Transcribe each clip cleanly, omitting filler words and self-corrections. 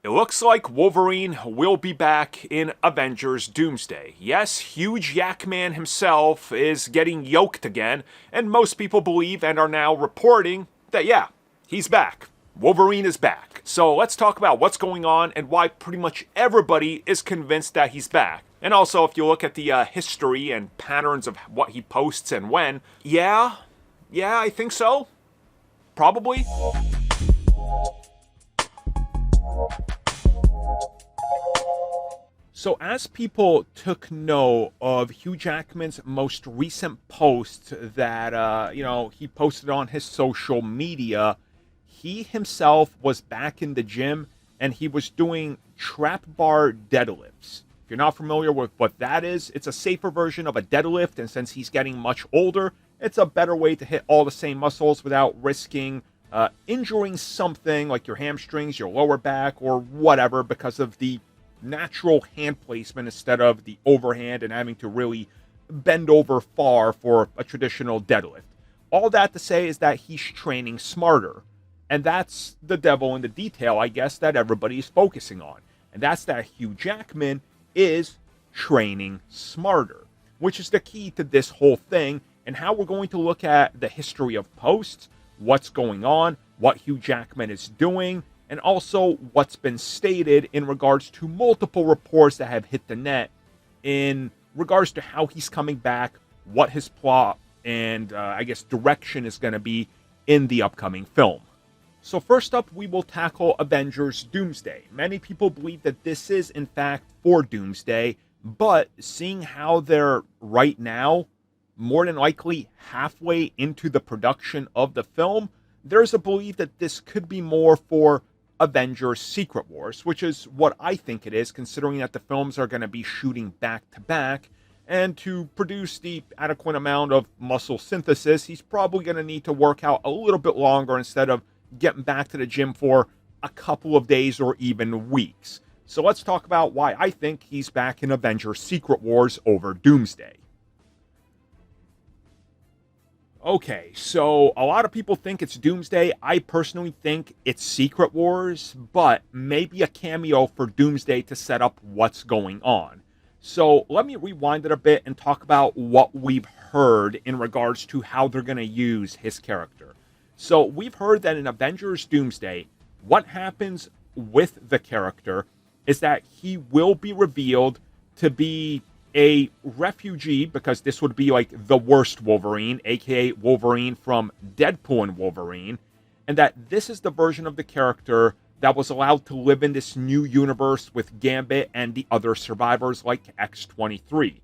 It looks like Wolverine will be back in Avengers Doomsday. Yes, Hugh Jackman himself is getting yoked again, and most people believe and are now reporting that, yeah, he's back. Wolverine is back. So let's talk about what's going on and why pretty much everybody is convinced that he's back. And also, if you look at the history and patterns of what he posts and when, yeah, I think so. Probably. So as people took note of Hugh Jackman's most recent post that, he posted on his social media, he himself was back in the gym and he was doing trap bar deadlifts. If you're not familiar with what that is, it's a safer version of a deadlift, and since he's getting much older, it's a better way to hit all the same muscles without risking injuring something like your hamstrings, your lower back, or whatever because of the natural hand placement instead of the overhand and having to really bend over far for a traditional deadlift. All that to say is that he's training smarter. And that's the devil in the detail, I guess, that everybody's focusing on. And that's that Hugh Jackman is training smarter, which is the key to this whole thing and how we're going to look at the history of posts, what's going on, what Hugh Jackman is doing, and also what's been stated in regards to multiple reports that have hit the net in regards to how he's coming back, what his plot and, direction is going to be in the upcoming film. So first up, we will tackle Avengers Doomsday. Many people believe that this is, in fact, for Doomsday, but seeing how they're right now, more than likely halfway into the production of the film, there's a belief that this could be more for Avengers Secret Wars, which is what I think it is, considering that the films are going to be shooting back to back. And to produce the adequate amount of muscle synthesis, he's probably going to need to work out a little bit longer instead of getting back to the gym for a couple of days or even weeks. So let's talk about why I think he's back in Avengers Secret Wars over Doomsday. Okay, so a lot of people think it's Doomsday. I personally think it's Secret Wars, but maybe a cameo for Doomsday to set up what's going on. So let me rewind it a bit and talk about what we've heard in regards to how they're going to use his character. So we've heard that in Avengers Doomsday, what happens with the character is that he will be revealed to be a refugee, because this would be like the worst Wolverine, aka Wolverine from Deadpool and Wolverine, and that this is the version of the character that was allowed to live in this new universe with Gambit and the other survivors like X-23.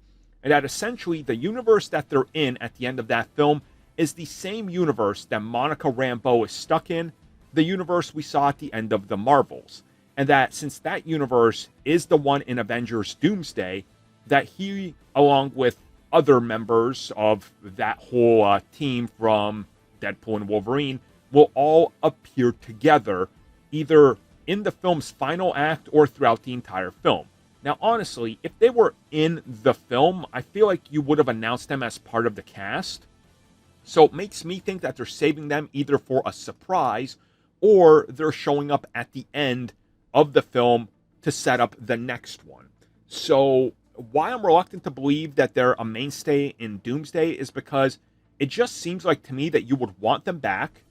And that essentially the universe that they're in at the end of that film is the same universe that Monica Rambeau is stuck in, the universe we saw at the end of the Marvels. And that since that universe is the one in Avengers Doomsday, that he, along with other members of that whole team from Deadpool and Wolverine, will all appear together, either in the film's final act or throughout the entire film. Now, honestly, if they were in the film, I feel like you would have announced them as part of the cast. So it makes me think that they're saving them either for a surprise or they're showing up at the end of the film to set up the next one. So why I'm reluctant to believe that they're a mainstay in Doomsday is because it just seems like to me that you would want them back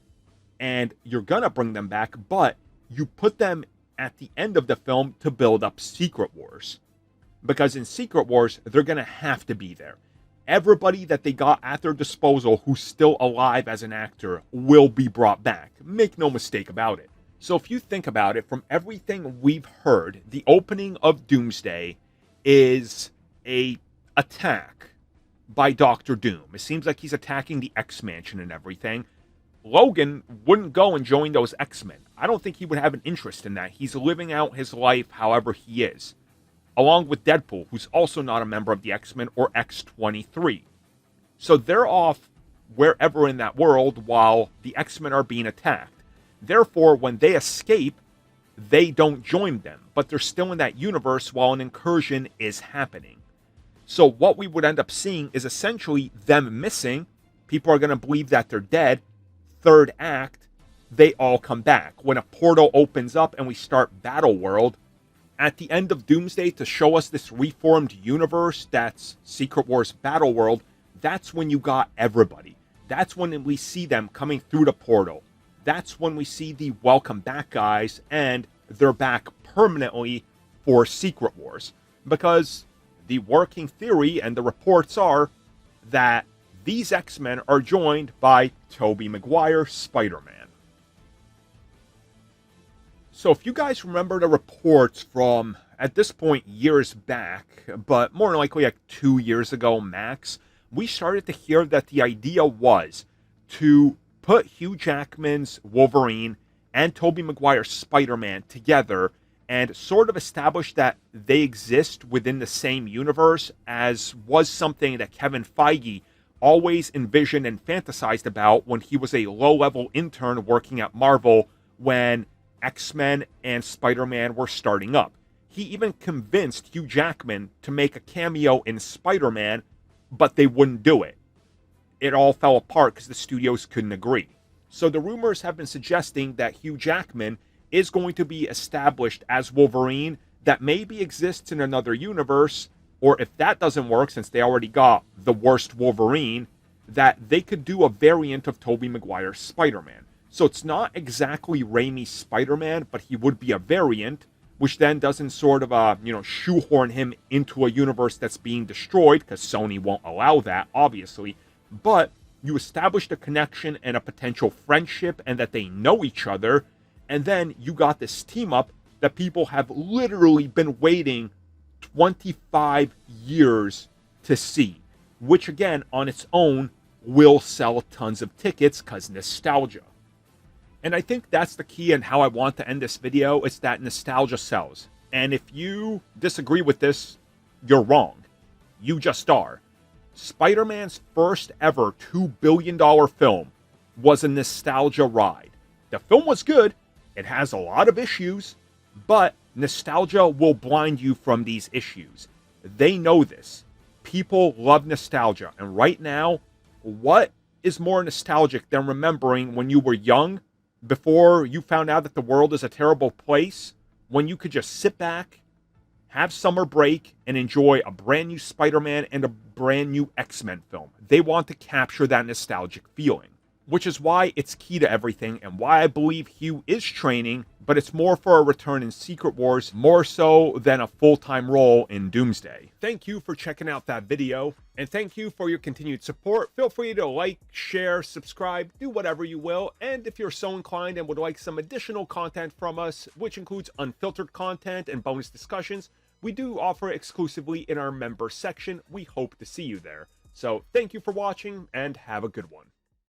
and you're gonna bring them back, but you put them at the end of the film to build up Secret Wars. Because in Secret Wars, they're gonna have to be there. Everybody that they got at their disposal who's still alive as an actor will be brought back. Make no mistake about it. So if you think about it, from everything we've heard, the opening of Doomsday is a attack by Doctor Doom. It seems like he's attacking the X-Mansion and everything. Logan wouldn't go and join those X-Men. I don't think he would have an interest in that. He's living out his life however he is. Along with Deadpool, who's also not a member of the X-Men or X-23. So they're off wherever in that world while the X-Men are being attacked. Therefore, when they escape, they don't join them, but they're still in that universe while an incursion is happening. So what we would end up seeing is essentially them missing. People are going to believe that they're dead. Third act, they all come back. When a portal opens up and we start Battle World, at the end of Doomsday, to show us this reformed universe that's Secret Wars Battle World, that's when you got everybody. That's when we see them coming through the portal. That's when we see the welcome back guys, and they're back permanently for Secret Wars. Because the working theory and the reports are that these X-Men are joined by Tobey Maguire Spider-Man. So if you guys remember the reports from, at this point, years back, but more than likely like 2 years ago max, we started to hear that the idea was to put Hugh Jackman's Wolverine and Tobey Maguire's Spider-Man together and sort of establish that they exist within the same universe, as was something that Kevin Feige always envisioned and fantasized about when he was a low-level intern working at Marvel when X-Men and Spider-Man were starting up. He even convinced Hugh Jackman to make a cameo in Spider-Man, but they wouldn't do it. It all fell apart because the studios couldn't agree. So the rumors have been suggesting that Hugh Jackman is going to be established as Wolverine that maybe exists in another universe, or if that doesn't work, since they already got the worst Wolverine, that they could do a variant of Tobey Maguire's Spider-Man. So it's not exactly Raimi's Spider-Man, but he would be a variant, which then doesn't sort of, shoehorn him into a universe that's being destroyed, because Sony won't allow that, obviously. But you establish a connection and a potential friendship, and that they know each other, and then you got this team-up that people have literally been waiting 25 years to see, which again, on its own, will sell tons of tickets, because nostalgia. And I think that's the key and how I want to end this video, is that nostalgia sells. And if you disagree with this, you're wrong. You just are. Spider-Man's first ever $2 billion film was a nostalgia ride. The film was good. It has a lot of issues, but nostalgia will blind you from these issues. They know this. People love nostalgia. And right now, what is more nostalgic than remembering when you were young, before you found out that the world is a terrible place, when you could just sit back, have summer break, and enjoy a brand new Spider-Man and a brand new X-Men film? They want to capture that nostalgic feeling, which is why it's key to everything and why I believe Hugh is training, but it's more for a return in Secret Wars, more so than a full-time role in Doomsday. Thank you for checking out that video, and thank you for your continued support. Feel free to like, share, subscribe, do whatever you will, and if you're so inclined and would like some additional content from us, which includes unfiltered content and bonus discussions, we do offer exclusively in our member section. We hope to see you there. So thank you for watching, and have a good one.